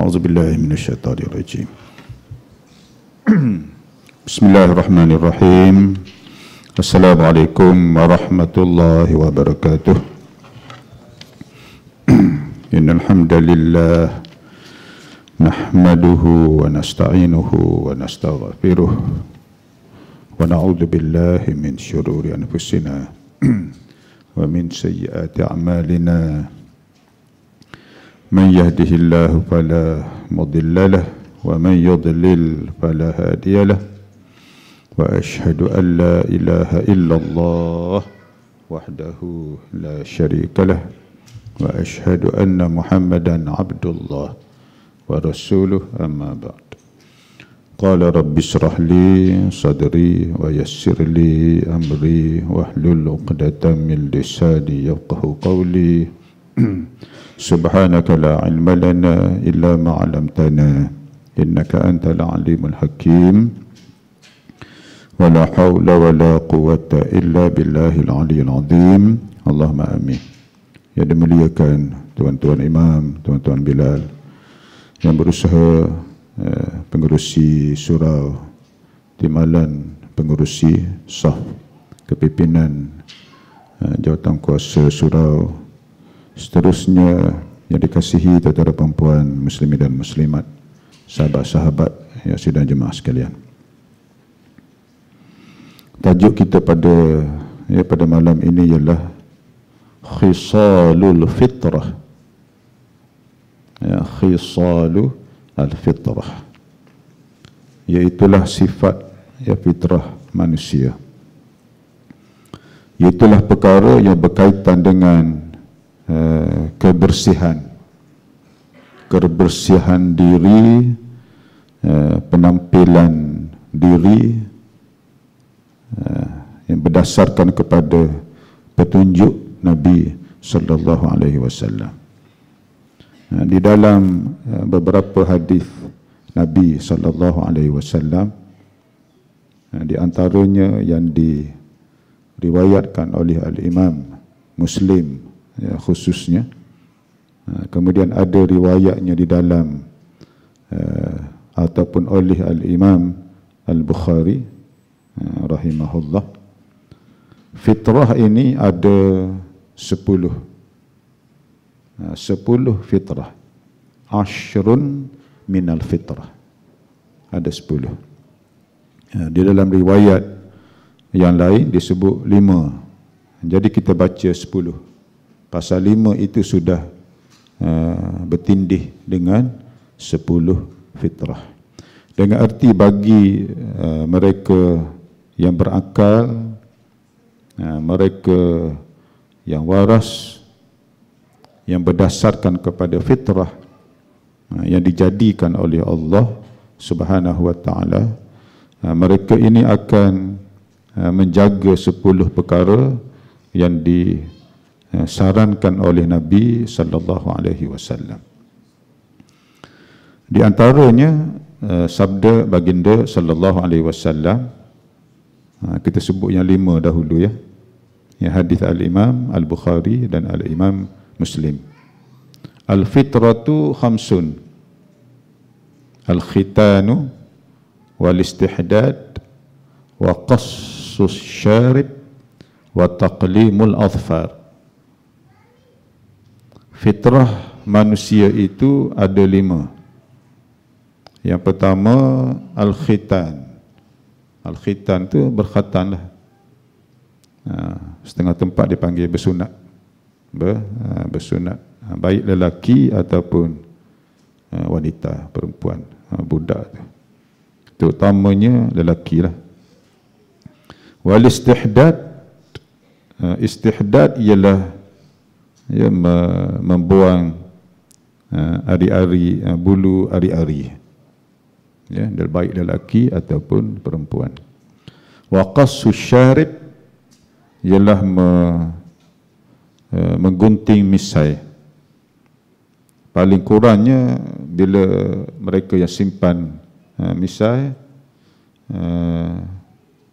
أعوذ بالله من الشيطان الرجيم. بسم الله الرحمن الرحيم. السلام عليكم ورحمة الله وبركاته. إن الحمد لله نحمده ونستعينه ونستغفره ونعوذ بالله من شرور أنفسنا ومن سيئات أعمالنا. من يهده الله فلا مضل له ومن يضلل فلا هادي له وأشهد أن لا إله إلا الله وحده لا شريك له وأشهد أن محمدا عبد الله ورسوله أما بعد. قال رب اشرح لي صدري ويسر لي أمري واحلل عقدة من لساني يفقهوا قولي. سبحانك لا علم لنا إلا ما علمتنا إنك أنت العليم الحكيم ولا حول ولا قوة إلا بالله العلي العظيم. اللهم آمين. Yang dimuliakan tuan-tuan imam, tuan-tuan Bilal yang berusaha pengerusi surau, timbalan pengerusi saf kepimpinan jawatan kuasa surau, seterusnya yang dikasihi tuan-tuan perempuan muslimin dan muslimat, sahabat-sahabat yang sidang jemaah sekalian. Tajuk kita pada malam ini ialah khisalul fitrah. Khisalu al-fitrah, iaitulah sifat fitrah manusia. Iaitulah perkara yang berkaitan dengan kebersihan diri, penampilan diri yang berdasarkan kepada petunjuk Nabi sallallahu alaihi wasallam. Di dalam beberapa hadis Nabi sallallahu alaihi wasallam, di antaranya yang diriwayatkan oleh al-Imam Muslim khususnya, kemudian ada riwayatnya di dalam ataupun oleh al-Imam Al-Bukhari rahimahullah. Fitrah ini ada 10 fitrah. Ashrun minal fitrah, ada 10. Di dalam riwayat yang lain disebut 5. Jadi kita baca 10. Pasal 5 itu sudah bertindih dengan 10 fitrah. Dengan arti bagi mereka yang berakal, mereka yang waras, yang berdasarkan kepada fitrah yang dijadikan oleh Allah Subhanahu wa taala, mereka ini akan menjaga 10 perkara yang disarankan oleh Nabi sallallahu alaihi wasallam. Di antaranya sabda baginda sallallahu alaihi wasallam, kita sebut yang 5 dahulu ya. Yang hadis al-Imam Al-Bukhari dan al-Imam Muslim. Al-fitratu khamsun. Al-khitanu wal-istihdad wa qassus syarib wa taqlimul adfar. Fitrah manusia itu ada 5. Yang pertama al-khitan. Al-khitan tu berkhatan lah. Setengah tempat dipanggil bersunat. Bersunat, baik lelaki ataupun wanita, perempuan, budak tu. Terutamanya lelaki lah. Wal istihdad, istihdad ialah membuang ari-ari, bulu ari-ari, ya, baik lelaki ataupun perempuan. Wa qassus syarib ialah menggunting misai. Paling kurangnya bila mereka yang simpan misai,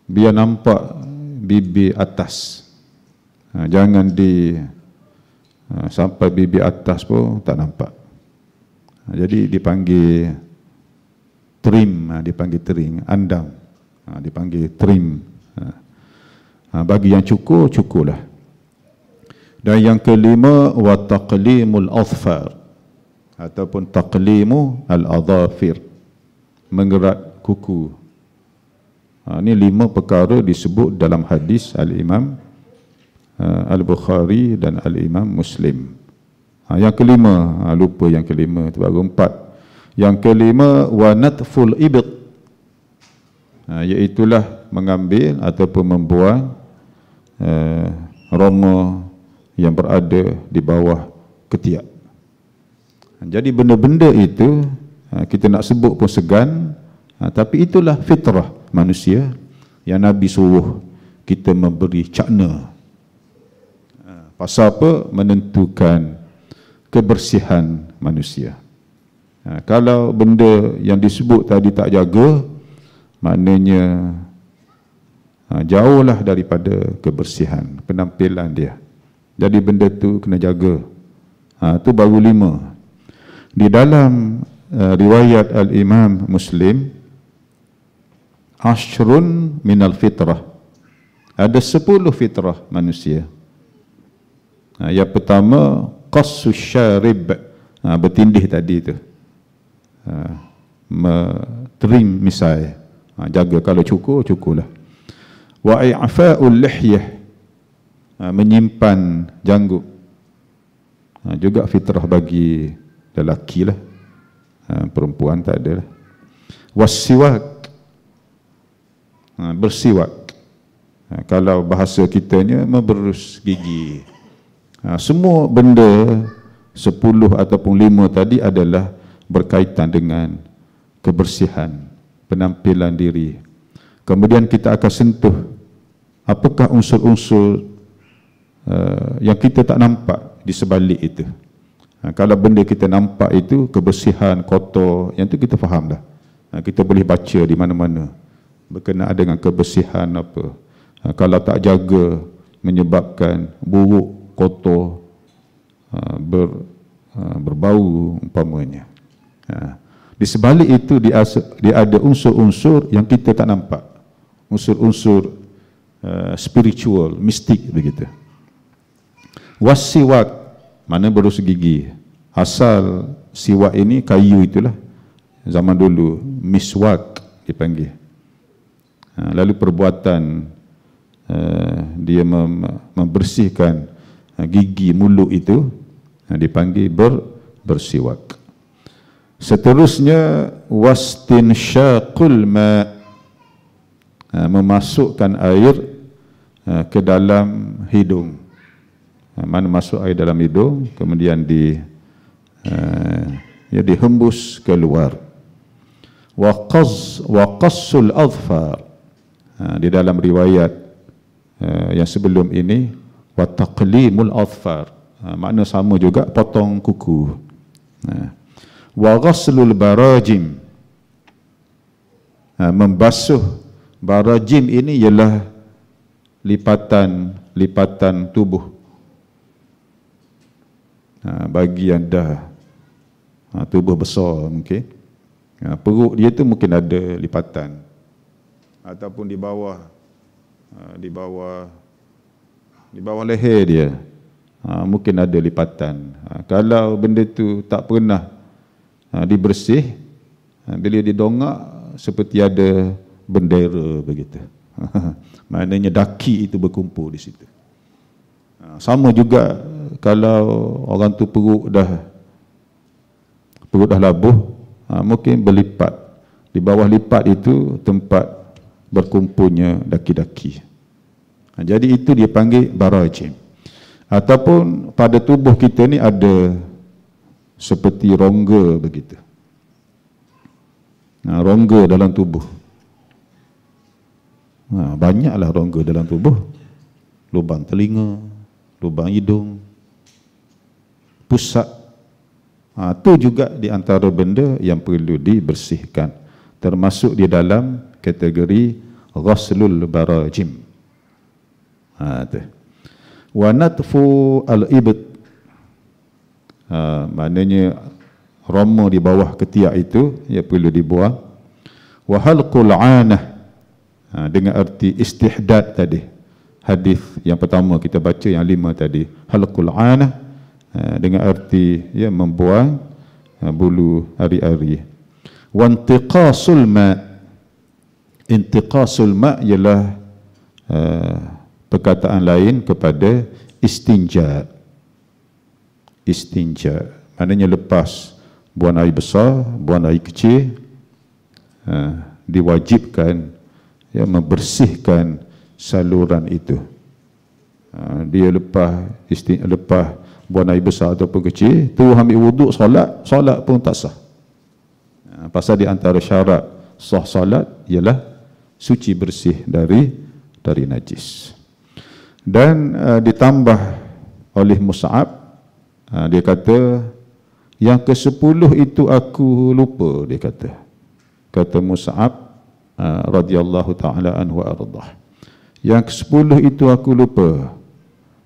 biar nampak bibir atas, jangan sampai bibir atas pun tak nampak. Jadi dipanggil trim, dipanggil trim, andam, dipanggil trim. Bagi yang cukur, cukurlah. Dan yang kelima, wa taqlimul adfar, ataupun taqlimu al-adhafir, mengerat kuku. Ini 5 perkara disebut dalam hadis Al-Imam Al-Bukhari dan Al-Imam Muslim. Yang kelima, lupa yang kelima, itu baru 4. Yang kelima, wa natful ibit, iaitulah mengambil ataupun membuang roma yang berada di bawah ketiak. Jadi benda-benda itu kita nak sebut pun segan, tapi itulah fitrah manusia yang Nabi suruh kita memberi cakna. Pasal apa? Menentukan kebersihan manusia. Kalau benda yang disebut tadi tak jaga, maknanya jauhlah daripada kebersihan penampilan dia. Jadi benda tu kena jaga. Tu baru 5. Di dalam riwayat Al-Imam Muslim, ashrun minal fitrah, ada 10 fitrah manusia. Yang pertama, qassus syarib, bertindih tadi tu, trim misai, jaga. Kalau cukur, cukurlah. Wa i'fa'ul lihyah, menyimpan janggut, juga fitrah bagi lelaki lah, perempuan tak ada lah. Wassiwak, bersiwak, kalau bahasa kitanya memberus gigi. Semua benda 10 ataupun 5 tadi adalah berkaitan dengan kebersihan penampilan diri. Kemudian kita akan sentuh apakah unsur-unsur yang kita tak nampak di sebalik itu. Kalau benda kita nampak itu kebersihan, kotor, yang itu kita faham dah. Kita boleh baca di mana-mana berkenaan dengan kebersihan apa. Kalau tak jaga menyebabkan buruk, kotor, berbau umpamanya. Di sebalik itu dia ada unsur-unsur yang kita tak nampak, unsur-unsur spiritual, mistik begitu. Wassiwak, mana berus gigi. Asal siwak ini kayu itulah, zaman dulu miswak dipanggil. Lalu perbuatan dia membersihkan gigi mulut itu dipanggil bersiwak. Seterusnya, wastinsyaqul ma, memasukkan air ke dalam hidung. Mana masuk air dalam hidung, kemudian dihembus keluar. Wa qassul adfar, di dalam riwayat yang sebelum ini, wa taqlimul adfar, makna sama juga, potong kuku. Wa ghaslul barajim, membasuh. Barajim ini ialah lipatan tubuh. Bagi yang dah tubuh besar mungkin, perut dia tu mungkin ada lipatan, ataupun di bawah leher dia mungkin ada lipatan. Kalau benda tu tak pernah dibersih, bila didongak seperti ada bendera begitu. Maknanya daki itu berkumpul di situ. Sama juga kalau orang tu perut dah labuh, mungkin berlipat. Di bawah lipat itu tempat berkumpulnya daki-daki. Jadi itu dia panggil barajim. Ataupun pada tubuh kita ni ada seperti rongga begitu. Rongga dalam tubuh. Banyaklah rongga dalam tubuh. Lubang telinga, lubang hidung, pusat. Itu juga di antara benda yang perlu dibersihkan, termasuk di dalam kategori ghaslul barajim. Wa natfu al-ibt, maknanya roma di bawah ketiak itu, ia perlu dibuang. Wa halqul 'anah, dengan arti istihdad tadi. Hadis yang pertama kita baca yang 5 tadi, halqul 'anah, dengan arti ya membuang bulu ari-ari. Wa intiqasul ma', intiqasul ma' ialah perkataan lain kepada istinja. Istinja maknanya lepas buang air besar, buang air kecil, diwajibkan ya membersihkan saluran itu. Dia lepas buang air besar ataupun kecil, tu ambil wuduk solat pun tak sah. Pasal di antara syarat sah solat ialah suci bersih dari najis. Dan ditambah oleh Mus'ab, dia kata yang ke-10 itu aku lupa, dia kata Mus'ab radhiyallahu taala anhu ardah. Yang ke-10 itu aku lupa.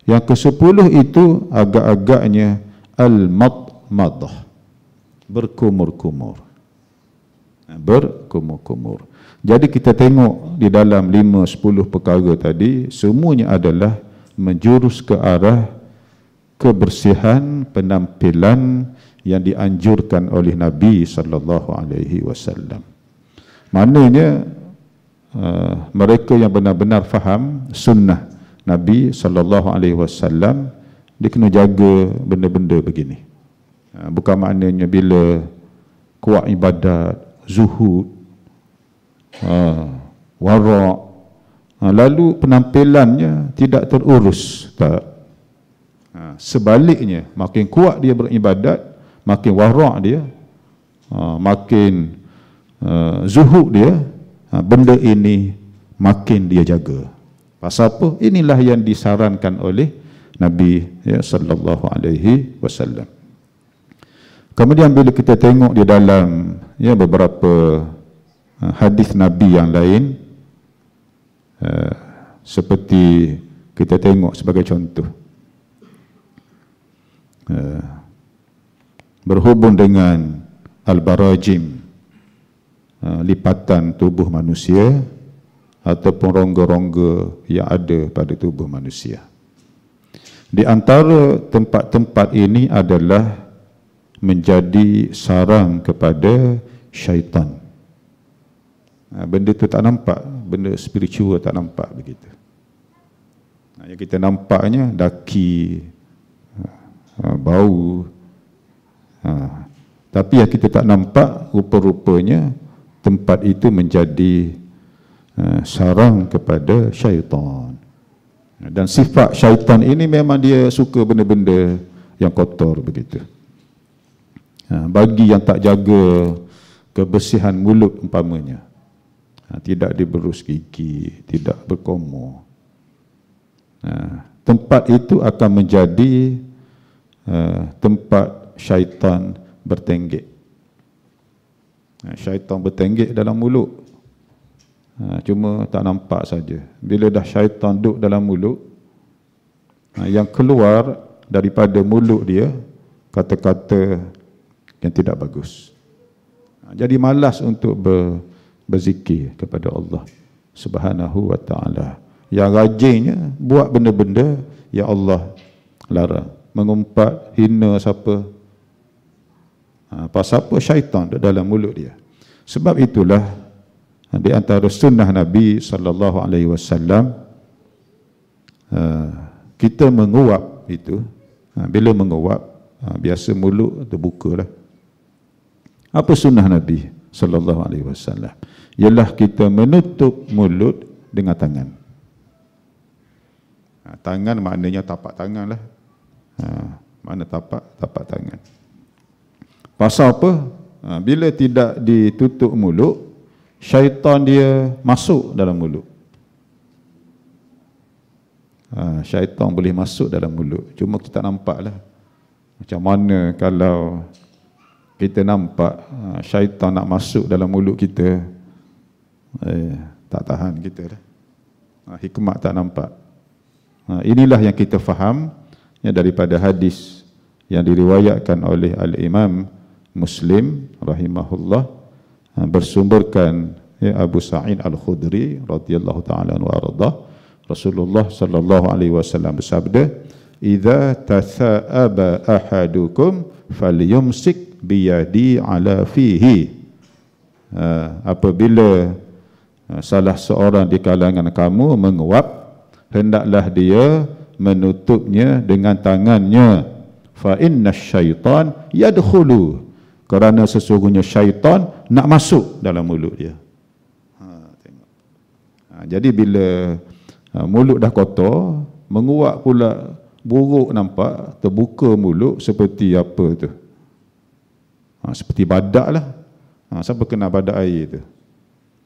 Yang ke-10 itu agak-agaknya al-madmadah, berkumur-kumur. Berkumur-kumur. Jadi kita tengok di dalam 5-10 perkara tadi, semuanya adalah menjurus ke arah kebersihan penampilan yang dianjurkan oleh Nabi sallallahu alaihi wasallam. Maknanya mereka yang benar-benar faham sunnah Nabi sallallahu alaihi wasallam, dia kena jaga benda-benda begini. Bukan maknanya bila kuat ibadat, zuhud, wara', lalu penampilannya tidak terurus, tak. Sebaliknya, makin kuat dia beribadat, makin wara' dia, makin zuhud dia, benda ini makin dia jaga. Pasal apa? Inilah yang disarankan oleh Nabi ya, sallallahu alaihi wasallam. Kemudian bila kita tengok di dalam ya beberapa hadis Nabi yang lain, seperti kita tengok sebagai contoh, berhubung dengan al-barajim, lipatan tubuh manusia ataupun rongga-rongga yang ada pada tubuh manusia. Di antara tempat-tempat ini adalah menjadi sarang kepada syaitan. Benda itu tak nampak, benda spiritual tak nampak begitu. Yang kita nampaknya daki, bau, tapi yang kita tak nampak rupa-rupanya tempat itu menjadi sarang kepada syaitan. Dan sifat syaitan ini memang dia suka benda-benda yang kotor begitu. Bagi yang tak jaga kebersihan mulut umpamanya, tidak diberus gigi, tidak berkomor, tempat itu akan menjadi tempat syaitan bertenggek. Syaitan bertenggek dalam mulut, cuma tak nampak saja. Bila dah syaitan duduk dalam mulut, yang keluar daripada mulut dia kata-kata yang tidak bagus. Jadi malas untuk berzikir kepada Allah Subhanahu wa taala. Yang rajinnya buat benda-benda yang Allah larang, mengumpat, hina siapa. Pasal apa? Syaitan dalam mulut dia. Sebab itulah di antara sunnah Nabi sallallahu alaihi wasallam, kita menguap itu, bila menguap biasa mulut terbukalah. Apa sunnah Nabi sallallahu alaihi wasallam? Ialah kita menutup mulut dengan tangan. Tangan maknanya tapak tangan lah. Mana tapak tangan. Pasal apa? Bila tidak ditutup mulut, syaitan dia masuk dalam mulut. Syaitan boleh masuk dalam mulut, cuma kita nampak lah. Macam mana kalau kita nampak syaitan nak masuk dalam mulut kita, tak tahan kita dah. Hikmat tak nampak. Inilah yang kita faham ya, daripada hadis yang diriwayatkan oleh Al-Imam Muslim rahimahullah bersumberkan Abu Sa'id Al-Khudri radhiyallahu ta'ala anhu arda, Rasulullah sallallahu alaihi wasallam bersabda, "Idza tatha'aba ahadukum falyumsik biyadi ala fihi." Apabila salah seorang di kalangan kamu menguap, hendaklah dia menutupnya dengan tangannya. Fa inna syaitan yadkhulu, kerana sesungguhnya syaitan nak masuk dalam mulut dia. Tengok. Jadi bila mulut dah kotor, menguap pula buruk nampak, terbuka mulut seperti apa tu? Seperti badak lah. Siapa kena badak air tu?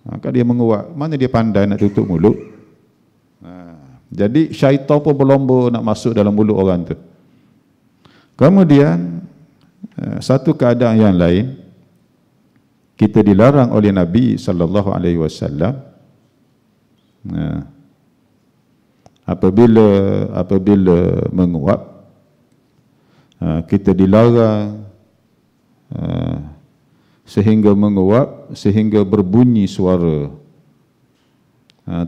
Kan dia menguap, mana dia pandai nak tutup mulut? Jadi syaitan pun berlomba nak masuk dalam mulut orang tu. Kemudian satu keadaan yang lain, kita dilarang oleh Nabi sallallahu alaihi wasallam apabila menguap, kita dilarang sehingga menguap sehingga berbunyi suara.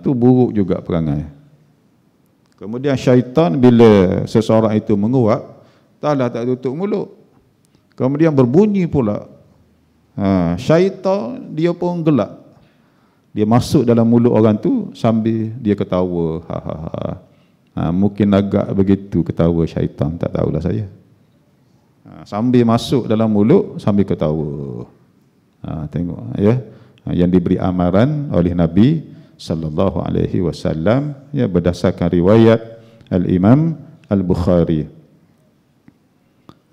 Itu buruk juga perangai. Kemudian syaitan bila seseorang itu menguap, taklah tak tutup mulut, kemudian berbunyi pula, syaitan dia pun gelak, dia masuk dalam mulut orang tu sambil dia ketawa, mungkin agak begitu ketawa syaitan, tak tahulah saya. Sambil masuk dalam mulut sambil ketawa. Tengok ya, yang diberi amaran oleh Nabi sallallahu alaihi wasallam ya, berdasarkan riwayat Al-Imam Al-Bukhari.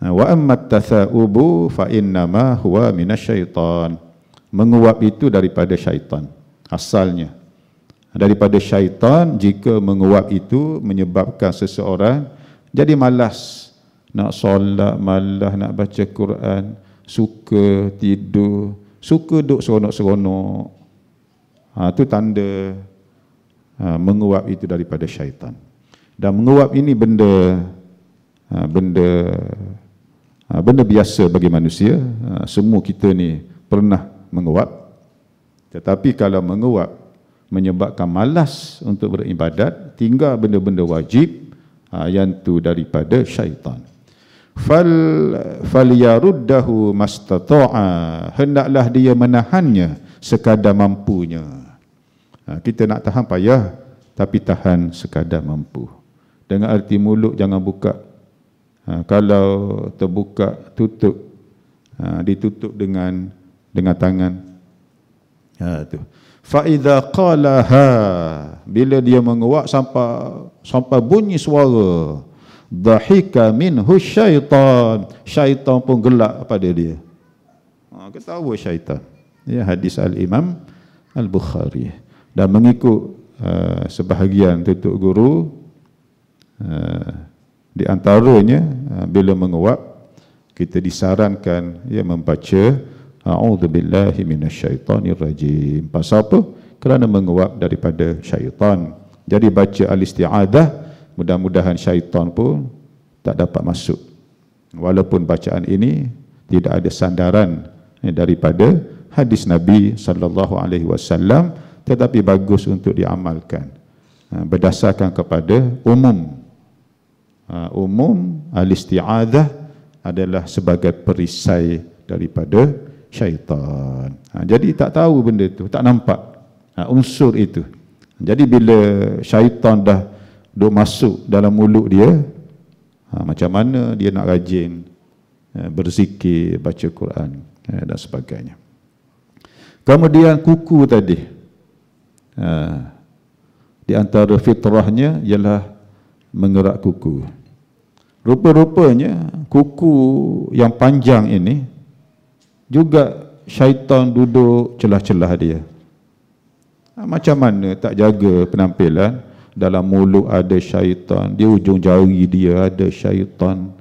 Wa amma at-tatha'ubu fa innama huwa minasyaitan. Menguap itu daripada syaitan asalnya. Daripada syaitan jika menguap itu menyebabkan seseorang jadi malas nak solat, malas nak baca Quran, suka tidur, suka duduk seronok-seronok. Itu tanda menguap itu daripada syaitan. Dan menguap ini benda biasa bagi manusia. Semua kita ni pernah menguap. Tetapi kalau menguap menyebabkan malas untuk beribadat, tinggal benda-benda wajib, yang tu daripada syaitan. Falyaruddahu mastata'a, hendaklah dia menahannya sekadar mampunya. Kita nak tahan payah, tapi tahan sekadar mampu. Dengan arti mulut jangan buka. Kalau terbuka tutup, ditutup dengan tangan. Tu. Fa idza qalaha, bila dia menguap sampai bunyi suara, dhahika minhu syaitan, syaitan pun gelak pada dia. Ketawa syaitan. Ya, hadis Al-Imam Al-Bukhari. Dan mengikut sebahagian tutup guru, di antaranya bila menguap kita disarankan membaca a'udzubillahi minasyaitonirrajim. Pasal apa? Kerana menguap daripada syaitan. Jadi baca al-isti'adah, mudah-mudahan syaitan pun tak dapat masuk. Walaupun bacaan ini tidak ada sandaran daripada hadis Nabi sallallahu alaihi wasallam, tetapi bagus untuk diamalkan berdasarkan kepada umum al-isti'adah adalah sebagai perisai daripada syaitan. Jadi tak tahu benda itu, tak nampak unsur itu. Jadi bila syaitan dah duk masuk dalam mulut dia, macam mana dia nak rajin berzikir, baca Quran dan sebagainya. Kemudian kuku tadi, di antara fitrahnya ialah mengerak kuku. Rupa-rupanya kuku yang panjang ini juga syaitan duduk celah-celah dia. Macam mana tak jaga penampilan, dalam mulut ada syaitan, di ujung jari dia ada syaitan.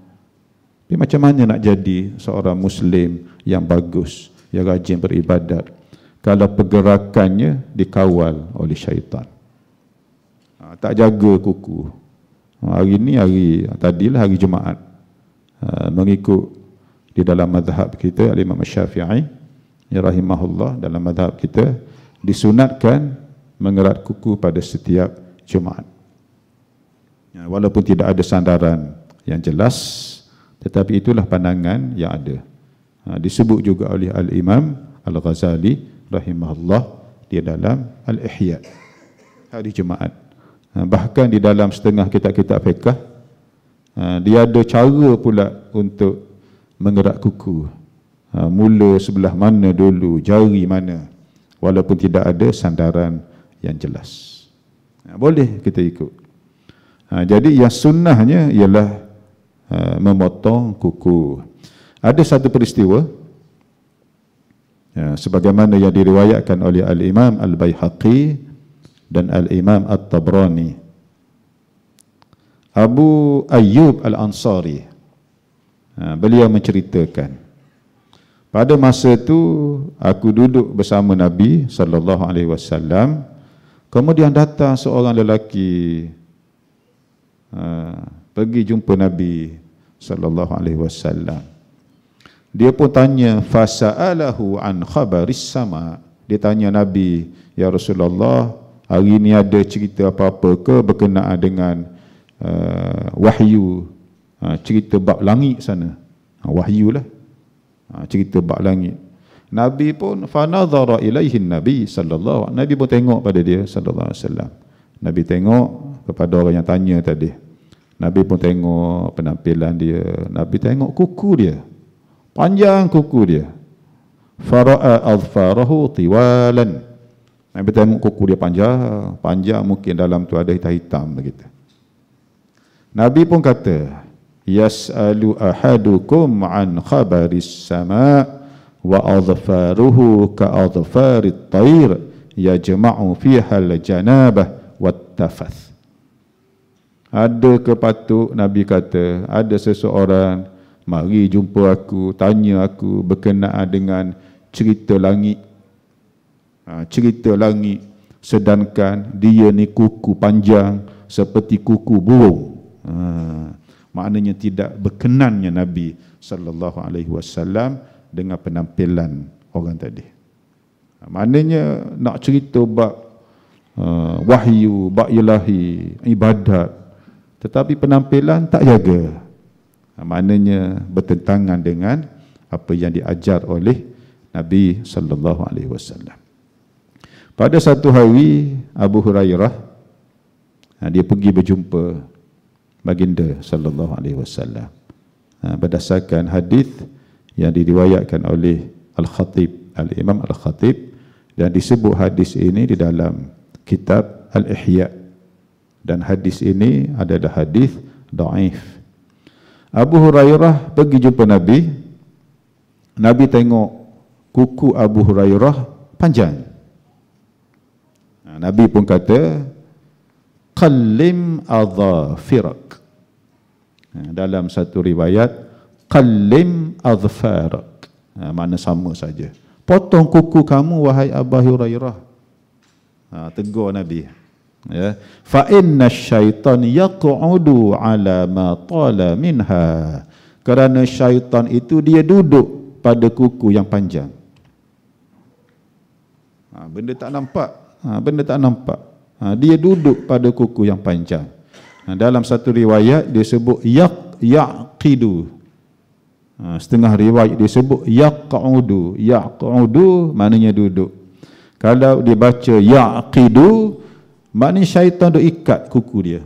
Tapi macam mana nak jadi seorang Muslim yang bagus, yang rajin beribadat, kalau pergerakannya dikawal oleh syaitan? Tak jaga kuku. Hari ni tadilah hari Jumaat, mengikut di dalam mazhab kita Al-Imam Syafi'i ya rahimahullah, dalam mazhab kita disunatkan mengerat kuku pada setiap Jumaat. Ya, walaupun tidak ada sandaran yang jelas, tetapi itulah pandangan yang ada. Disebut juga oleh Al-Imam Al-Ghazali rahimahullah di dalam Al-Ihya, hari Jumaat. Bahkan di dalam setengah kitab-kitab fiqh, dia ada cara pula untuk mengerat kuku. Mula sebelah mana dulu, jari mana, walaupun tidak ada sandaran yang jelas. Boleh kita ikut. Jadi yang sunnahnya ialah memotong kuku. Ada satu peristiwa sebagaimana yang diriwayatkan oleh Al-Imam Al-Baihaqi dan Al-Imam At-Tabrani. Abu Ayyub Al-Ansari, beliau menceritakan, pada masa itu aku duduk bersama Nabi sallallahu alaihi wasallam, kemudian datang seorang lelaki pergi jumpa Nabi sallallahu alaihi wasallam. Dia pun tanya, fasa'alahu an khabaris sama. Dia tanya Nabi, ya Rasulullah, hari ini ada cerita apa-apa ke berkenaan dengan wahyu, cerita bab langit sana. Wahyu lah, cerita bab langit. Nabi pun fanadhara ilaihi Nabi sallallahu, Nabi pun tengok pada dia sallallahu alaihi wasallam. Nabi tengok kepada orang yang tanya tadi. Nabi pun tengok penampilan dia, Nabi tengok kuku dia, panjang kuku dia. Fara'a adfarahu tiwalan. Nabi tengok kuku dia panjang, mungkin dalam tu ada hitam-hitam begitu. Nabi pun kata, yas'alu ahadukum an khabaris sama' wa adfaruhu ka adfarit tayr yajma'u fiha al-janabah wat-tafath. Ada kepatut, Nabi kata, ada seseorang mari jumpa aku, tanya aku berkenaan dengan cerita langit. Cerita langit, sedangkan dia ni kuku panjang seperti kuku burung. Maknanya tidak berkenannya Nabi sallallahu alaihi wasallam dengan penampilan orang tadi. Maknanya nak cerita bab wahyu, bab ilahi, ibadat, tetapi penampilan tak jaga. Maknanya bertentangan dengan apa yang diajar oleh Nabi sallallahu alaihi wasallam. Pada satu hari Abu Hurairah dia pergi berjumpa baginda sallallahu alaihi wasallam. Berdasarkan hadis yang diriwayatkan oleh Al-Khatib, Al-Imam Al-Khatib, dan disebut hadis ini di dalam kitab Al-Ihya, dan hadis ini adalah hadis dhaif. Abu Hurairah pergi jumpa Nabi. Nabi tengok kuku Abu Hurairah panjang. Nabi pun kata, qallim adhafirak. Dalam satu riwayat, qallim adhafarak. Makna sama saja. Potong kuku kamu wahai Abu Hurairah. Tegur Nabi. Ya, fa inna syaitan yaq'udu ala ma tala minha. Kerana syaitan itu dia duduk pada kuku yang panjang. Benda tak nampak, benda tak nampak. Dia duduk pada kuku yang panjang. Dalam satu riwayat dia sebut yaqidu. Setengah riwayat dia sebut yaq'udu. Yaq'udu maknanya duduk. Kalau dibaca yaqidu, maknanya syaitan duk ikat kuku dia.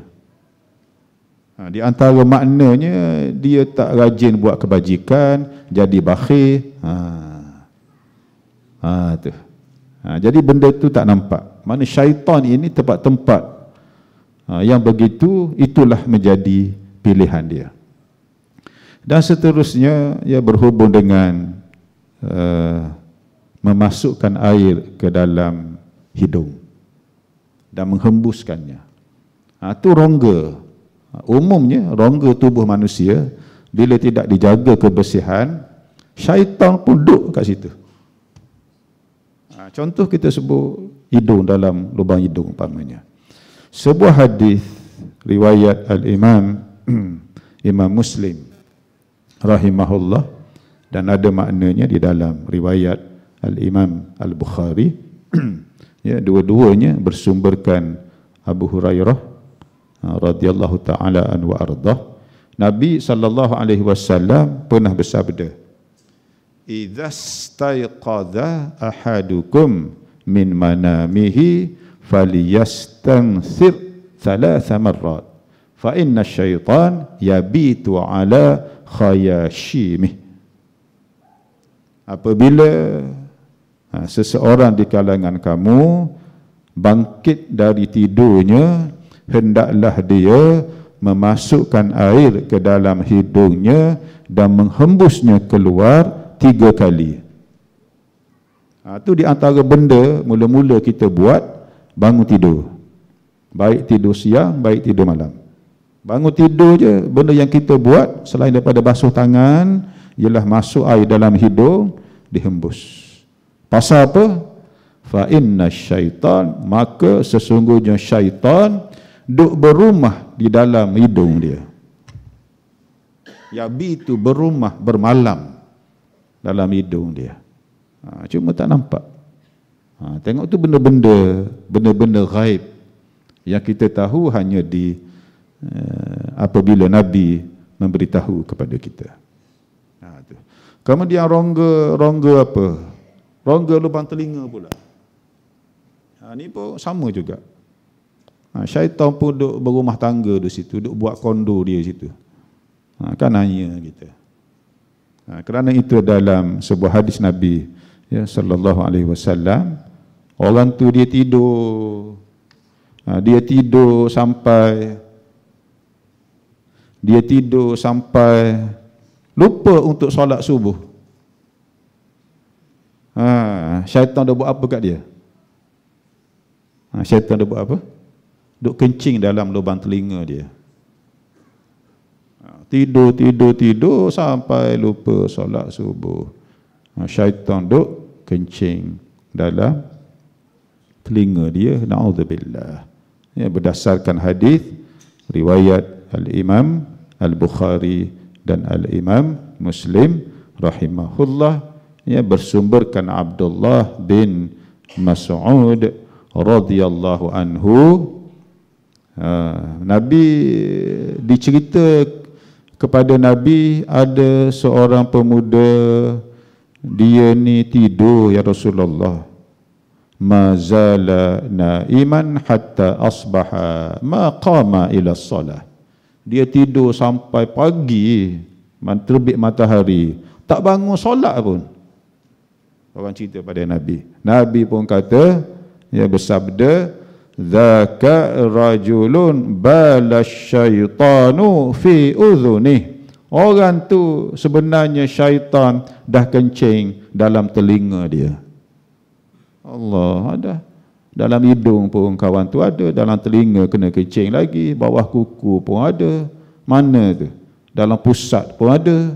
Di antara maknanya dia tak rajin buat kebajikan, jadi bakhil. Tu. Jadi benda tu tak nampak. Maknanya syaitan ini tempat-tempat yang begitu, itulah menjadi pilihan dia. Dan seterusnya ia berhubung dengan memasukkan air ke dalam hidung dan menghembuskannya. Itu rongga. Umumnya rongga tubuh manusia bila tidak dijaga kebersihan, syaitan pun duduk kat situ. Contoh kita sebut hidung, dalam lubang hidung umpamanya. Sebuah hadis riwayat Al-Imam Imam Muslim rahimahullah dan ada maknanya di dalam riwayat Al-Imam Al-Bukhari. Ya, dua-duanya bersumberkan Abu Hurairah radhiyallahu taala anhu wa ardah. Nabi sallallahu alaihi wasallam pernah bersabda, "Idza stayqadha ahadukum min manamihi falyastanthir thalatha marrat fa inna syaitan yabitu ala khayashimih." Apabila seseorang di kalangan kamu bangkit dari tidurnya, hendaklah dia memasukkan air ke dalam hidungnya dan menghembusnya keluar 3 kali. Itu di antara benda mula-mula kita buat bangun tidur. Baik tidur siang, baik tidur malam. Bangun tidur je, benda yang kita buat selain daripada basuh tangan ialah masuk air dalam hidung, dihembus. Pasal apa? Fa inna syaitan, maka sesungguhnya syaitan duk berumah di dalam hidung dia. Yabitu, berumah, bermalam dalam hidung dia. Cuma tak nampak. Tengok tu benda-benda ghaib yang kita tahu hanya di apabila Nabi memberitahu kepada kita. Kemudian rongga apa? Rongga lubang telinga pula. Ni pun sama juga. Syaitan pun duk berumah tangga di situ, duk buat kondo dia di situ. Kan hanya kita. Kerana itu dalam sebuah hadis Nabi ya sallallahu alaihi wasallam, orang tu dia tidur sampai lupa untuk solat subuh. Syaitan dah buat apa kat dia? Syaitan dah buat apa? Duk kencing dalam lubang telinga dia. Tidur sampai lupa solat subuh. Syaitan duk kencing dalam telinga dia. Na'udzubillah. Ya, berdasarkan hadis riwayat Al-Imam Al-Bukhari dan Al-Imam Muslim rahimahullah, ya, bersumberkan Abdullah bin Mas'ud radhiyallahu anhu. Nabi dicerita kepada Nabi ada seorang pemuda, dia ni tidur ya Rasulullah, mazala naiman hatta asbaha ma qama ila salah. Dia tidur sampai pagi, terbit matahari, tak bangun solat pun. Orang cerita pada Nabi. Nabi pun kata, ya, bersabda, "Dzaka rajulun balasyaitanu fi udhunih." Orang tu sebenarnya syaitan dah kencing dalam telinga dia. Allah, ada. Dalam hidung pun kawan tu ada, dalam telinga kena kencing lagi, bawah kuku pun ada. Mana tu? Dalam pusat pun ada.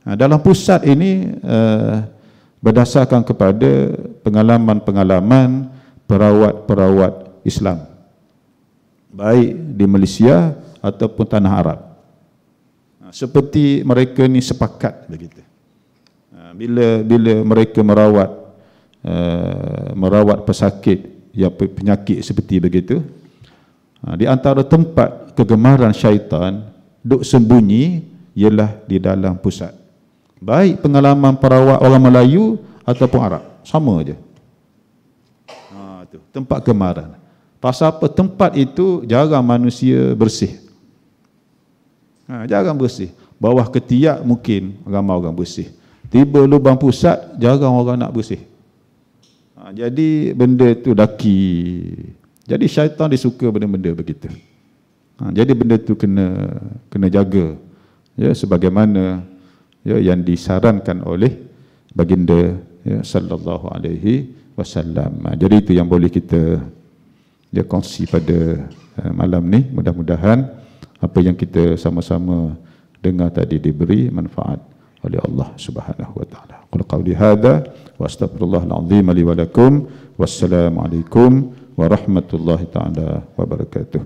Dalam pusat ini berdasarkan kepada pengalaman-pengalaman perawat-perawat Islam, baik di Malaysia ataupun tanah Arab. Seperti mereka ni sepakat begitu. Bila mereka merawat pesakit, ya, penyakit seperti begitu, di antara tempat kegemaran syaitan duk sembunyi ialah di dalam pusat. Baik pengalaman perawat orang Melayu ataupun Arab, sama aja. Tempat kegemaran. Pasal apa? Tempat itu jarang manusia bersih. Jarang bersih. Bawah ketiak mungkin ramai orang bersih. Tiba lubang pusat, jarang orang nak bersih. Jadi benda tu daki. Jadi syaitan dia suka benda-benda begitu. Jadi benda tu kena jaga. Ya, sebagaimana ya yang disarankan oleh baginda ya sallallahu alaihi wasallam. Jadi itu yang boleh kita kongsi pada malam ni. Mudah-mudahan apa yang kita sama-sama dengar tadi diberi manfaat oleh Allah Subhanahu wa taala. Qul qawli hadza wa astaghfirullahal azim li wa lakum. Wassalamu alaikum warahmatullahi taala wabarakatuh.